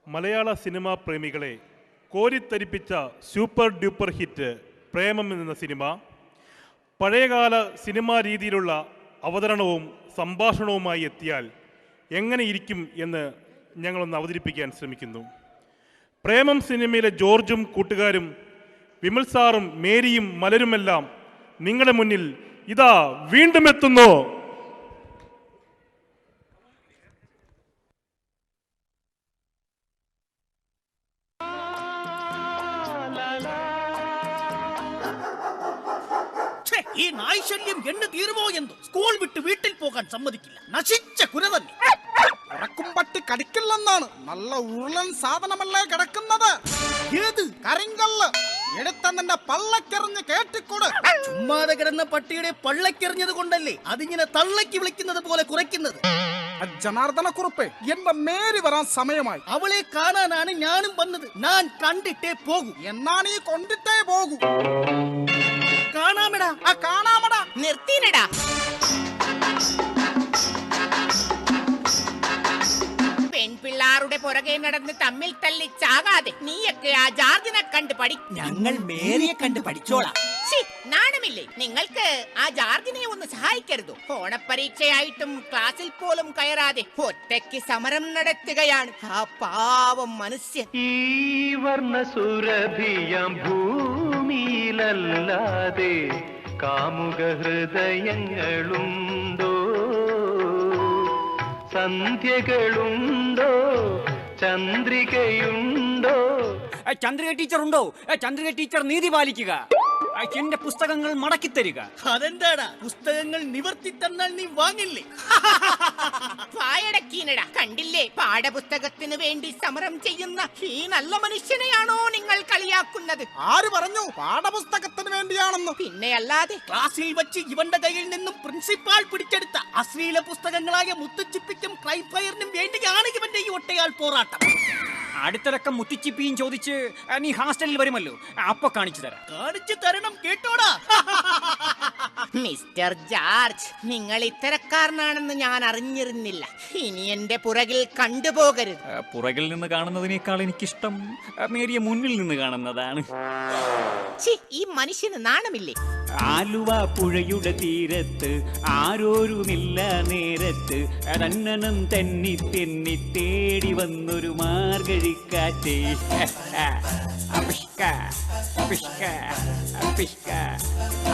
മലയാള cinema പ്രേമികളെ കോരിത്തരിപ്പിച്ച super duper hit പ്രേമം എന്ന cinema പഴയകാല cinema രീതിയിലുള്ള അവതരണവും സംഭാഷണവുമായി എത്തിയാൽ എങ്ങനെയിരിക്കും എന്ന് ഞങ്ങളൊന്ന് അവതരിപ്പിക്കാൻ ശ്രമിക്കുന്നു. പ്രേമം സിനിമയിലെ ജോർജും കൂട്ടുകാരും, വിമൽ സാറും മേരിയും മലരുമെല്ലാം നിങ്ങളുടെ മുന്നിൽ ഇതാ വീണ്ടും എത്തുന്നു. ഈ നായ്ശല്യം എന്ന് തീരുമോ എന്തോ. സ്കൂൾ വിട്ട് വീട്ടിൽ പോകാൻ സമ്മതിക്കില്ല. നശിച്ച കുര തന്നെ. ഉറക്കും പട്ടി കടിക്കില്ലെന്നാണ്. നല്ല ഉരുളൻ സാധനമല്ലേ കിടക്കുന്നത്. ഏത് കരിങ്കല്ല് എടുത്ത നിന്റെ പള്ളക്കെറിഞ്ഞ് കേട്ടിക്കൊടു. ചുമ്മാതെ കിടന്ന പട്ടിയുടെ പള്ളക്കെറിഞ്ഞത് കൊണ്ടല്ലേ അതിങ്ങനെ തള്ളക്കി വിളിക്കുന്നത് പോലെ കുറയ്ക്കുന്നത്. ജനാർദ്ദന കുറുപ്പേ, എന്റെ മേരി വരാൻ സമയമായി. അവളെ കാണാനാണ് ഞാനും വന്നത്. ഞാൻ കണ്ടിട്ടേ പോകൂ. എന്നാണ് ഈ കൊണ്ടിട്ടേ പോകൂ. കാണാമെടാ. കാണാമടാ. നിർത്തിനടാ. പെൺപിള്ളാരുടെ പുറകെ നടന്ന് തമ്മിൽ തല്ലി ചാകാതെ നീയൊക്കെ ആ ജാർജിനെ കണ്ട് പഠി. ഞങ്ങൾ മേരിയെ കണ്ട് പഠിച്ചോളാം. നാണമില്ലേ നിങ്ങൾക്ക്? ആ ജാർജിനെ ഒന്ന് സഹായിക്കരുതോ? ഓണപ്പരീക്ഷയായിട്ടും ക്ലാസ്സിൽ പോലും കയറാതെ ഒറ്റയ്ക്ക് സമരം നടത്തുകയാണ് ആ പാവം മനുഷ്യൻ. ഈ വർണ്ണസുരഭിയാം ഭൂമിയിലല്ലാതെ കാമുക ഹൃദയങ്ങളുണ്ടോ? സന്ധ്യകളുണ്ടോ? ചന്ദ്രികയുണ്ടോ? ചന്ദ്രിക ടീച്ചർ ഉണ്ടോ? ചന്ദ്രിക ടീച്ചർ നീതി പാലിക്കുക. എന്റെ പുസ്തകങ്ങൾ മടക്കി തരിക. അതെന്താടാ? പുസ്തകങ്ങൾ നിവർത്തി തന്നാൽ നീ വാങ്ങില്ലേ? വായടക്കീനടാ. കണ്ടില്ലേ, പാഠപുസ്തകത്തിന് വേണ്ടി സമരം ചെയ്യുന്ന ഈ നല്ല മനുഷ്യനെയാണോ നിങ്ങൾ കളിയാക്കുന്നത്? ആര് പറഞ്ഞു പാഠപുസ്തകത്തിന് വേണ്ടിയാണെന്ന്? പിന്നെ അല്ലാതെ. ക്ലാസ്സിൽ വെച്ച് ഇവന്റെ കയ്യിൽ നിന്നും പ്രിൻസിപ്പാൾ പിടിച്ചെടുത്ത അശ്ലീല പുസ്തകങ്ങളായ മുത്തുച്ചിപ്പിക്കും ക്രൈം ഫയറിനും വേണ്ടിയാണ് ഇവന്റെ ഈ ഒട്ടയാൾ പോരാട്ടം. അടുത്തിറക്കം മുത്തിച്ചിപ്പിയും ചോദിച്ച് നീ ഹാസ്റ്റലിൽ വരുമല്ലോ, അപ്പൊ കാണിച്ചു തരാം. കാണിച്ചു തരണം, കേട്ടോടാ. മിസ്റ്റർ ജോർജ്, നിങ്ങൾ ഇത്തരക്കാരനാണെന്ന് ഞാൻ അറിഞ്ഞിരുന്നില്ല. ഇനി എന്റെ പുറകിൽ കണ്ടുപോകരുത്. പുറകിൽ നിന്ന് കാണുന്നതിനേക്കാൾ എനിക്കിഷ്ടം മേരിയെ മുന്നിൽ നിന്ന് കാണുന്നതാണ്. ഈ മനുഷ്യന് നാണമില്ലേ? ആലുവ പുഴയുടെ തീരത്ത് ആരോരുമില്ല നേരത്ത് തന്നനം തെന്നി തെന്നി തേടി വന്നൊരു മാർഗഴിക്കാറ്റേ.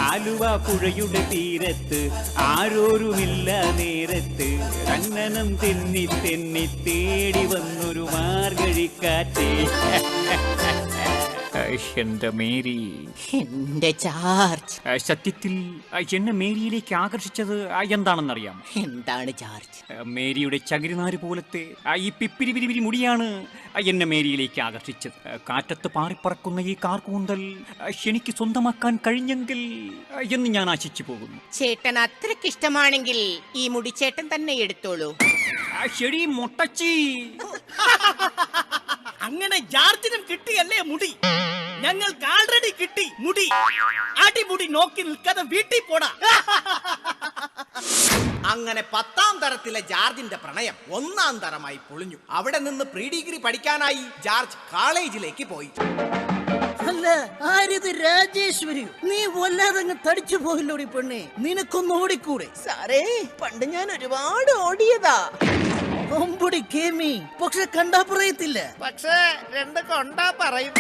ആലുവ പുഴയുടെ തീരത്ത് ആരോരുമില്ല നേരത്ത് തന്നനം തെന്നി തെന്നി തേടി വന്നൊരു മാർഗഴിക്കാറ്റേ. എന്റെ മേരി, എന്റെ ജോർജ്. സത്യത്തിൽ എന്നെ മേരിയിലേക്ക് ആകർഷിച്ചത് എന്താണെന്നറിയാം? എന്താണ് ജോർജ്? മേരിയുടെ ചകിരിനാര് പോലത്തെ ഈ പിപ്പിരി പിരിപിരി മുടിയാണ് എന്നെ മേരിയിലേക്ക് ആകർഷിച്ചത്. കാറ്റത്ത് പാറിപ്പറക്കുന്ന ഈ കാർകൂന്തൽ എനിക്ക് സ്വന്തമാക്കാൻ കഴിഞ്ഞെങ്കിൽ എന്ന് ഞാൻ ആശിച്ചു പോകുന്നു. ചേട്ടൻ അത്രയ്ക്ക് ഇഷ്ടമാണെങ്കിൽ ഈ മുടി ചേട്ടൻ തന്നെ എടുത്തോളൂ. ശരി മൊട്ടച്ചി. അങ്ങനെ ജോർജിനും കിട്ടിയല്ലേ മുടി? ഞങ്ങൾക്ക് ആൾറെഡി കിട്ടി മുടി. അടിമുടി നോക്കി നിൽക്കാതെ വീട്ടിൽ പോടാ. അങ്ങനെ 10ാം തരത്തിലെ ജോർജിന്റെ പ്രണയം 1ാം തരമായി പൊളിഞ്ഞു. അവിടെ നിന്ന് പ്രീ ഡിഗ്രി പഠിക്കാനായി ജോർജ് കോളേജിലേക്ക് പോയി. അല്ല, ആരിത് രാജേശ്വരി? നീ വല്ലാതങ്ങ് തടിച്ചു പോയില്ലോടി പെണ്ണെ. നിനക്കൊന്ന് ഓടിക്കൂടെ? സാറേ, പണ്ട് ഞാൻ ഒരുപാട് ഓടിയതാ. ഒമ്പടി കേമി, പക്ഷെ കണ്ടാ പറയത്തില്ല. പക്ഷേ 2 കൊണ്ടാ പറയും.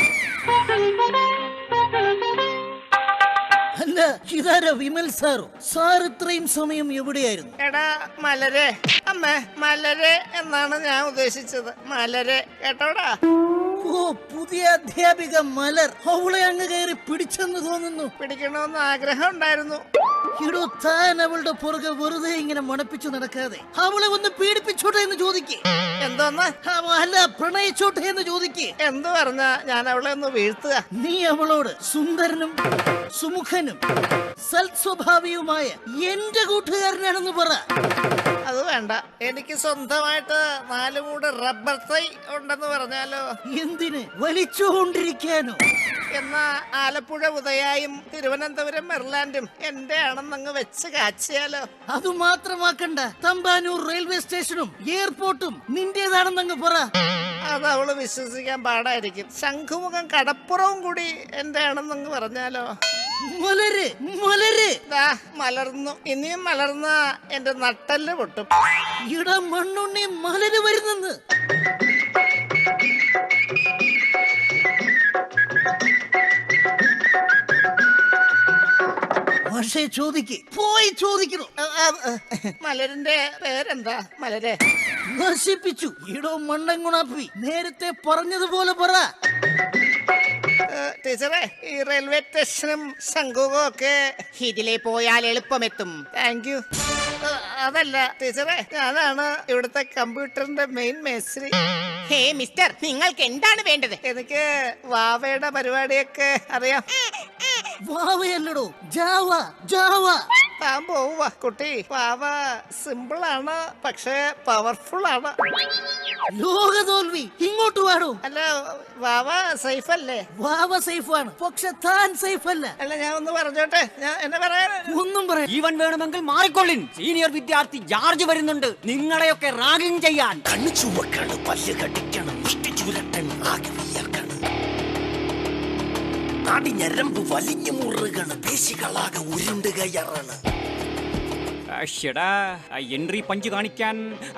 അല്ല, ഇതാരോ വിമൽ സാറോ? സാർ ഇത്രയും സമയം എവിടെയായിരുന്നു? എടാ മലരെ, അമ്മേ മലരെ എന്നാണ് ഞാൻ ഉദ്ദേശിച്ചത്. മലരെ കേട്ടോടാ. ഓ, പുതിയ അധ്യാപിക മലർ. അവളെ അങ്ങ് കയറി പിടിച്ചെന്ന് തോന്നുന്നു. പിടിക്കണമെന്ന് ആഗ്രഹം ഉണ്ടായിരുന്നു. ഇടോ, താൻ അവളുടെ പുറകെ വെറുതെ ഇങ്ങനെ മണപ്പിച്ചു നടക്കാതെ അവളെ ഒന്ന് പീഡിപ്പിച്ചോട്ടെ എന്ന് ചോദിക്കേ. എന്തോന്ന്? അല്ല, പ്രണയിച്ചോട്ടെ എന്ന് ചോദിക്കേ. എന്ത് പറഞ്ഞ ഞാൻ അവളെ ഒന്ന് വീഴ്ത്തുക? നീ അവളോട് സുന്ദരനും സുമുഖനും സൽസ്വഭാവിയുമായ എന്റെ കൂട്ടുകാരനാണെന്ന് പറ. അത് വേണ്ട, എനിക്ക് സ്വന്തമായിട്ട് 4 മൂട് റബ്ബർ തൈ ഉണ്ടെന്ന് പറഞ്ഞാലോ? എന്തിന്? വലിച്ചുകൊണ്ടിരിക്കാനോ? എന്നാ ആലപ്പുഴ ഉദയായും തിരുവനന്തപുരം മെർലാൻഡും എന്റെ ആണെന്നങ്ങ് വെച്ച് കാച്ചിയാലോ? അത് മാത്രമാക്കണ്ട, തമ്പാനൂർ റെയിൽവേ സ്റ്റേഷനും എയർപോർട്ടും നിന്റേതാണെന്നങ്ങ് പറ. അത് അവള് വിശ്വസിക്കാൻ പാടായിരിക്കും. ശംഖുമുഖം കടപ്പുറവും കൂടി എന്റെ ആണെന്നങ്ങ് പറഞ്ഞാലോ? മലര് മലര് ദാ മലർന്നു. ഇനിയും മലർന്ന എന്റെ നട്ടല് പൊട്ടും. ഇട മണ്ണുണ്ണി മലര് വരുന്നെന്ന്. പക്ഷേ ചോദിക്ക്, പോയി ചോദിക്കണം. മലരിന്റെ പേരെന്താ? മലരെ നശിപ്പിച്ചു. ഇടോ മണ്ണൻകുണാപ്പി, നേരത്തെ പറഞ്ഞതുപോലെ പറ. ടീച്ചറെ, ഈ റെയിൽവേ സ്റ്റേഷനും ശംഖുമുഖവും ഒക്കെ ഇതിലേ പോയാൽ എളുപ്പമെത്തും. Thank you. അതല്ല ടീച്ചറെ, ഞാനാണ് ഇവിടുത്തെ കമ്പ്യൂട്ടറിന്റെ മെയിൻ മേസ്ത്രി. ഹേ മിസ്റ്റർ, നിങ്ങൾക്ക് എന്താണ് വേണ്ടത്? എനിക്ക് വാവയുടെ പരിപാടിയൊക്കെ അറിയാം. വാവയല്ലടോ, ജാവ ജാവ. താൻ പോവുക കുട്ടി. വാവ സിമ്പിൾ ആണ്, പക്ഷേ പവർഫുൾ ആണ്. ലോക തോൽവി. ഇങ്ങോട്ട് വാടോ. അല്ല, വാവ സേഫ് അല്ലേ? വാവ സേഫ് ആണ്, പക്ഷെ താൻ സേഫ് അല്ല. അല്ല, ഞാൻ ഒന്ന് പറഞ്ഞോട്ടെ. ഞാൻ എന്നെ പറയാൻ ഒന്നും പറയാ. ജീവൻ വേണമെങ്കിൽ മാറിക്കൊള്ളിൻ. സീനിയർ വിദ്യാർത്ഥി ജോർജ് വരുന്നുണ്ട് നിങ്ങളെയൊക്കെ റാഗിംഗ് ചെയ്യാൻ. കണ്ണു ചുവക്കാണ്, പല്ല് കടിക്കണം, മുഷ്ടി ചുരട്ടൻ, ആകെ വിയർക്കണം, നാടി ഞരമ്പ് വലിഞ്ഞു മുറുകണ്, പേശികളാകെ ഉരുണ്ട് കയറാണ്. ഷെടാ, എൻട്രി പഞ്ച് കാണിക്കാൻ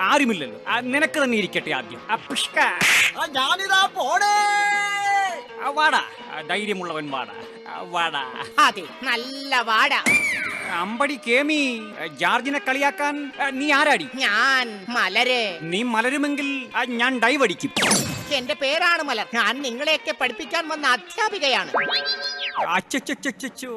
ആരുമില്ലല്ലോ. നിനക്ക് തന്നെ ഇരിക്കട്ടെ ആദ്യം. ഞാനിതാ പോണേ. വാടാ, ധൈര്യമുള്ളവൻ വാടാ, വാടാ. അതെ, നല്ല വാട. അമ്പടി കേമി, ജോർജിനെ കളിയാക്കാൻ നീ ആരാടി? ഞാൻ മലര്. നീ മലരുമെങ്കിൽ ഞാൻ ഡൈവ് അടിക്കും. എന്റെ പേരാണ് മലർ. ഞാൻ നിങ്ങളെയൊക്കെ പഠിപ്പിക്കാൻ വന്ന അധ്യാപികയാണ്. അച്ചോ,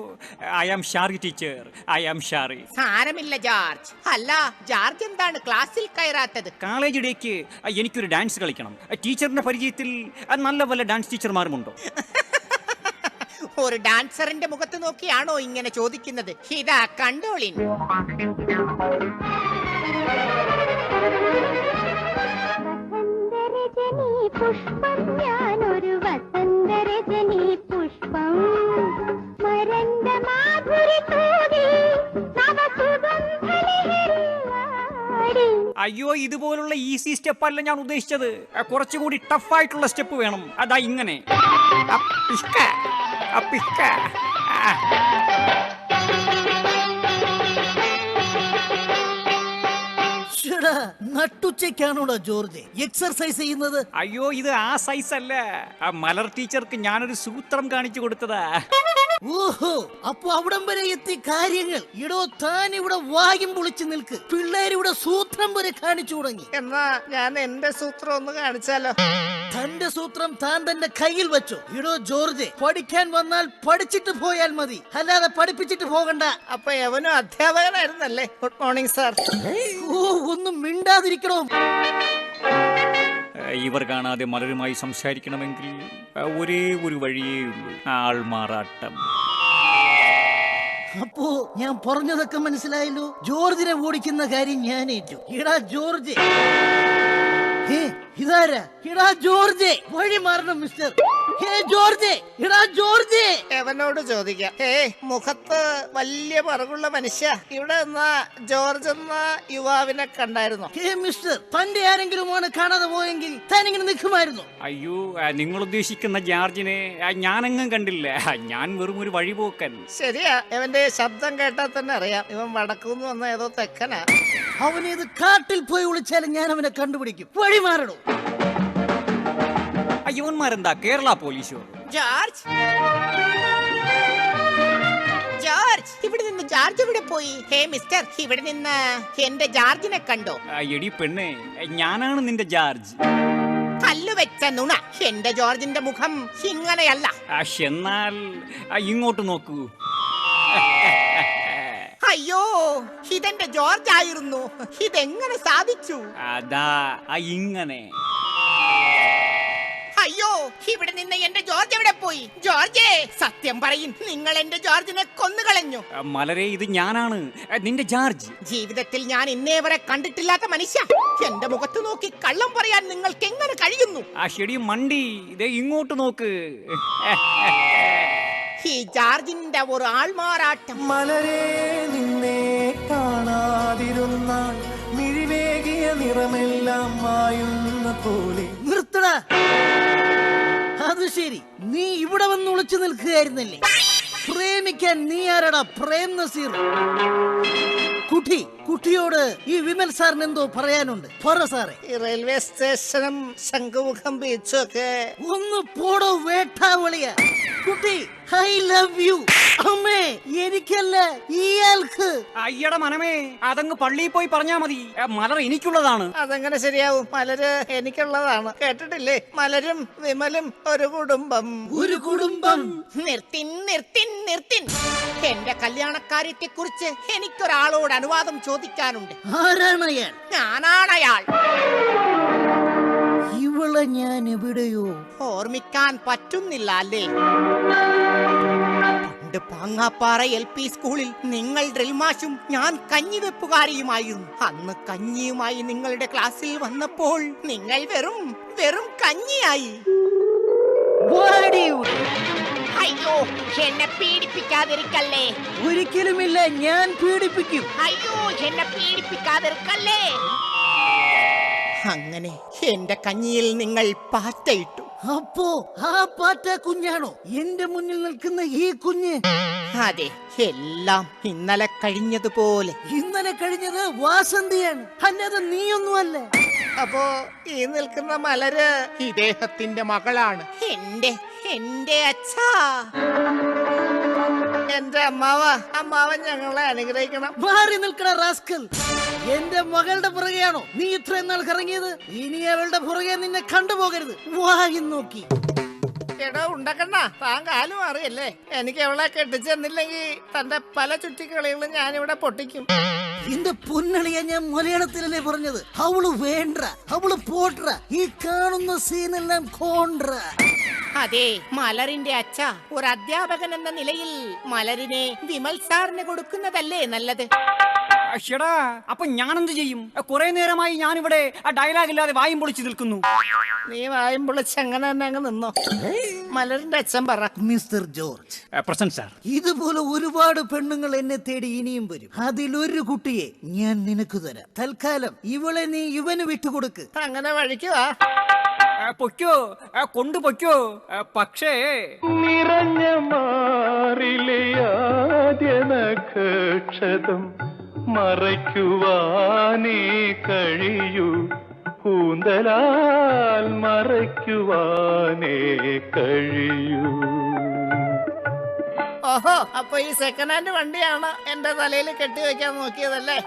I am sorry teacher, I am sorry. സാരമില്ല ജോർജ്. അല്ല, ജോർജ് എന്താണ് ക്ലാസ്സിൽ കയറാത്തത്? കോളേജ് ഡേക്ക് എനിക്കൊരു ഡാൻസ് കളിക്കണം. ടീച്ചറിന്റെ പരിചയത്തിൽ നല്ല വല്ല ഡാൻസ് ടീച്ചർമാരുമുണ്ടോ? ഒരു ഡാൻസറിന്റെ മുഖത്ത് നോക്കിയാണോ ഇങ്ങനെ ചോദിക്കുന്നത്? ഇതാ കണ്ടോളിൻ. പുഷ്പം, ഞാനൊരു വസന്തരജനി പുഷ്പം, മരണ്ട മാധുരി തൂകി നവസുഗന്ധലഹരിയാടി. അയ്യോ, ഇതുപോലുള്ള ഈസി സ്റ്റെപ്പ് അല്ല ഞാൻ ഉദ്ദേശിച്ചത്. കുറച്ചുകൂടി ടഫായിട്ടുള്ള സ്റ്റെപ്പ് വേണം. അതാ ഇങ്ങനെ. നട്ടുച്ചയ്ക്കാണോടാ ജോർജ് എക്സർസൈസ് ചെയ്യുന്നത്? അയ്യോ, ഇത് ആ സൈസ് അല്ല. മലർ ടീച്ചർക്ക് ഞാനൊരു സൂത്രം കാണിച്ചു കൊടുത്തതാ. ഓഹോ, അപ്പൊ അവിടം വരെ എത്തി കാര്യങ്ങൾ. ഇടോ, താൻ ഇവിടെ വായും പൊളിച്ചു നിൽക്ക്. പിള്ളേരിവിടെ സൂത്രം വരെ കാണിച്ചു തുടങ്ങി. എന്നാ ഞാൻ എന്റെ സൂത്രം ഒന്ന് കാണിച്ചാലോ? തന്റെ സൂത്രം താൻ തന്റെ കയ്യിൽ വെച്ചോ. ഇടോ ജോർജ്, പഠിക്കാൻ വന്നാൽ പഠിച്ചിട്ട് പോയാൽ മതി, അല്ലാതെ പഠിപ്പിച്ചിട്ട് പോകണ്ട. അപ്പൊ എവനും അധ്യാപകനായിരുന്നല്ലേ? Good morning sir. ഓ, ഒന്നും മിണ്ടാതിരിക്കണോ. ഇവർ കാണാതെ മലരുമായി സംസാരിക്കണമെങ്കിൽ ഒരേ ഒരു വഴിയേ ഉള്ളൂ, ആൾമാറാട്ടം. അപ്പോ ഞാൻ പറഞ്ഞതൊക്കെ മനസ്സിലായല്ലോ. ജോർജിനെ ഓടിക്കുന്ന കാര്യം ഞാൻ ഏറ്റു. ഇടാ ജോർജ്. ഇതാരാ? ഇടാ ജോർജ്, വഴി മാറണം മിസ്റ്റർ. ഹേ ജോർജ്, ഇടാ ജോർജ്. എവനോട് ചോദിക്കാം. മുഖത്ത് വലിയ പറകുള്ള മനുഷ്യ, ഇവിടെ നിന്നാ ജോർജ് എന്ന യുവാവിനെ കണ്ടായിരുന്നോ? ഹേ മിസ്റ്റർ, തന്റെ ആരെങ്കിലുമാണ് കാണാതെ പോയെങ്കിൽ താൻ ഇങ്ങനെ നിൽക്കുമായിരുന്നു. അയ്യോ, നിങ്ങൾ ഉദ്ദേശിക്കുന്ന ജോർജിനെ ഞാനെങ്ങും കണ്ടില്ല. ഞാൻ വെറും ഒരു വഴിപോക്കൻ. ശരിയാ, ഇവന്റെ ശബ്ദം കേട്ടാൽ തന്നെ അറിയാം ഇവൻ വടക്കുന്ന് വന്ന ഏതോ തെക്കനാ. അവനേത് കാട്ടിൽ പോയി വിളിച്ചാലും ഞാൻ അവനെ കണ്ടുപിടിക്കും. വഴി മാറണോ. അയ്യോന്മാരെന്താ കേരള പോലീസോ? ജോർജ്, ജോർജ്, ഇവിടെ നിന്ന് ജോർജ് ഇവിടെ പോയി? ഹേ മിസ്റ്റർ, ഇവിടെ നിന്ന് എന്റെ ജോർജിനെ കണ്ടോ? എടി പെണ്ണേ, ഞാനാണ് നിന്റെ ജോർജ്. കല്ലുവെച്ച നുണ. എന്റെ ജോർജിന്റെ മുഖം ഇങ്ങനെയല്ല. എന്നാൽ ഇങ്ങോട്ട് നോക്കൂ. അയ്യോ, ഇതെന്റെ ജോർജ് ആയിരുന്നു. ഇതെങ്ങനെ സാധിച്ചു? അതാ ഇങ്ങനെ. അയ്യോ, ഇവിടെ നിന്ന് എന്റെ ജോർജ് എവിടെ പോയി? ജോർജേ, സത്യം പറയും, നിങ്ങൾ എന്റെ ജോർജിനെ കൊന്നുകളഞ്ഞു. മലരെ, ഇത് ഞാനാണ് നിന്റെ ജോർജ്. ജീവിതത്തിൽ ഞാൻ ഇന്നേ വരെ കണ്ടിട്ടില്ലാത്ത മനുഷ്യ. എന്റെ മുഖത്ത് നോക്കി കള്ളം പറയാൻ നിങ്ങൾക്ക് എങ്ങനെ കഴിയുന്നു? ശരി മണ്ടി, ഇതേ ഇങ്ങോട്ട് നോക്ക്. ഈ ജാർജിന്റെ ഒരു ആൾമാറാട്ടം. മലരെ നിന്നെ കാണാതിരുന്നാൽ മിഴിവേകിയ നിറമെല്ലാം മായുന്ന പോലെ. നിർത്തട. അത് ശരി, നീ ഇവിടെ വന്ന് ഒളിച്ചു നിൽക്കുകയായിരുന്നല്ലേ? പ്രേമിക്കാൻ നീ ആരടാ? പ്രേം നസീർ. കുട്ടിയോട് ഈ വിമൽ സാറിന് എന്തോ പറയാനുണ്ട്. പറ സാറേ. ഈ റെയിൽവേ സ്റ്റേഷനും ശംഖുമുഖം ബീച്ചും ഒക്കെ ഒന്ന് പോടോ വേട്ടാവളിയ. കുട്ടി, ഐ ലവ് യു. അമ്മേ, എനിക്കല്ല, ഇയാൾക്ക്. അയ്യട മനമേ, അതങ്ങ് പള്ളിയിൽ പോയി പറഞ്ഞാ മതി. മലർ എനിക്കുള്ളതാണ്. അതെങ്ങനെ ശരിയാവും? മലര് എനിക്കുള്ളതാണ്. കേട്ടിട്ടില്ലേ? മലരും വിമലും ഒരു കുടുംബം. ഒരു കുടുംബം. നിർത്തിൻ. എന്റെ കല്യാണക്കാര്യത്തെ കുറിച്ച് എനിക്കൊരാളോട് അനുവാദം ചോദിക്കാനുണ്ട്. ആരാണ് അയാൾ? ഞാനാണയാൾ. ഇവളെ ഞാൻ എവിടെയോ ഓർമ്മിക്കാൻ പറ്റുന്നില്ല അല്ലേ? പണ്ട് പാങ്ങാപ്പാറ LP സ്കൂളിൽ നിങ്ങൾ ഡ്രിൽമാഷും ഞാൻ കഞ്ഞിവെപ്പുകാരിയുമായിരുന്നു. അന്ന് കഞ്ഞിയുമായി നിങ്ങളുടെ ക്ലാസ്സിൽ വന്നപ്പോൾ നിങ്ങൾ വെറും കഞ്ഞിയായി. അയ്യോ, എന്നെ പീഡിപ്പിക്കാതിരിക്കല്ലേ. ഒരിക്കലുമില്ല, ഞാൻ പീഡിപ്പിക്കും. അയ്യോ, എന്നെ പീഡിപ്പിക്കാതിരിക്കല്ലേ. അങ്ങനെ എന്റെ കഞ്ഞിയിൽ നിങ്ങൾ പാറ്റയിട്ടു. അപ്പോ ആ പാറ്റ കുഞ്ഞാണോ എന്റെ മുന്നിൽ നിൽക്കുന്ന ഈ കുഞ്ഞ്? അതെ, എല്ലാം ഇന്നലെ കഴിഞ്ഞതുപോലെ. ഇന്നലെ കഴിഞ്ഞത് വാസന്തിയാണ്, അല്ലാതെ നീയൊന്നുമല്ല. അപ്പോ ഈ നിൽക്കുന്ന മലര് ഇദ്ദേഹത്തിന്റെ മകളാണ്. എന്റെ അച്ഛാ. എന്റെ അമ്മാവൻ ഞങ്ങളെ അനുഗ്രഹിക്കണം. മാറി നിൽക്കണ റാസ്കൽ. എന്റെ മകളുടെ പുറകെയാണോ നീ ഇത്രയും നാൾ കറങ്ങിയത്? ഇനി അവളുടെ പുറകെ നിന്നെ കണ്ടുപോകരുത്. വായി നോക്കി. എടോ ഉണ്ടക്കണ്ണ, താൻ കാലു മാറിയല്ലേ. എനിക്ക് അവളെ കെട്ടിച്ചെന്നില്ലെങ്കിൽ തന്റെ പല ചുറ്റിക്കളികളും ഞാനിവിടെ പൊട്ടിക്കും. എന്റെ പൊന്നളിയ, ഞാൻ മലയാളത്തിലല്ലേ പറഞ്ഞത്? അവള് വേണ്ട, അവള് പോട്ര. ഈ കാണുന്ന സീനെല്ലാം കോണ്ട്ര. അതെ, മലറിന്റെ അച്ഛ, ഒരു അധ്യാപകൻ എന്ന നിലയിൽ മലരിനെ വിമൽ സാറിന് കൊടുക്കുന്നതല്ലേ നല്ലത്? ഷെടാ, അപ്പൊ ഞാനെന്ത് ചെയ്യും? കുറെ നേരമായി ഞാനിവിടെ ആ ഡയലോഗ് ഇല്ലാതെ വായും പൊളിച്ചു നിൽക്കുന്നു. നീ വായും പൊളിച്ച് അങ്ങനെ തന്നെ അങ്ങ് നിന്നോ. മലറിന്റെ അച്ഛൻ പറ. Mister George. Present sir. ഇതുപോലെ ഒരുപാട് പെണ്ണുങ്ങൾ എന്നെ തേടി ഇനിയും വരും. അതിലൊരു കുട്ടിയെ ഞാൻ നിനക്ക് തരാം. തൽക്കാലം ഇവളെ നീ ഇവന് വിട്ടുകൊടുക്ക്. അങ്ങനെ വഴിക്കുവാ. പൊയ്ക്കോ, കൊണ്ടുപൊയ്ക്കോ. പക്ഷേ നിറഞ്ഞ മാറിലെ ആദ്യ നക്ഷതം മറയ്ക്കുവാനേ കഴിയൂ, കൂന്തലാൽ മറയ്ക്കുവാനേ കഴിയൂ. ഓഹോ, അപ്പൊ ഈ സെക്കൻഡ് ഹാൻഡ് വണ്ടിയാണ് എന്റെ തലയിൽ കെട്ടിവെക്കാൻ നോക്കിയതല്ലേ?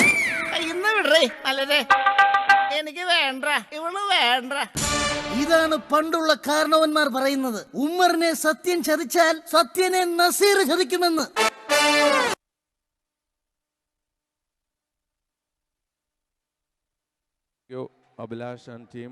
ഇന്ന് വിടറേ മലരെ. എനിക്ക് വേണ്ട, ഇവള് വേണ്ട. ഇതാണ് പണ്ടുള്ള കാരണവന്മാർ പറയുന്നത്. ഉമ്മറിനെ Sathyan ചതിച്ചാൽ സത്യനെ Naseer ചതിക്കുമെന്ന്. Abhilash and team.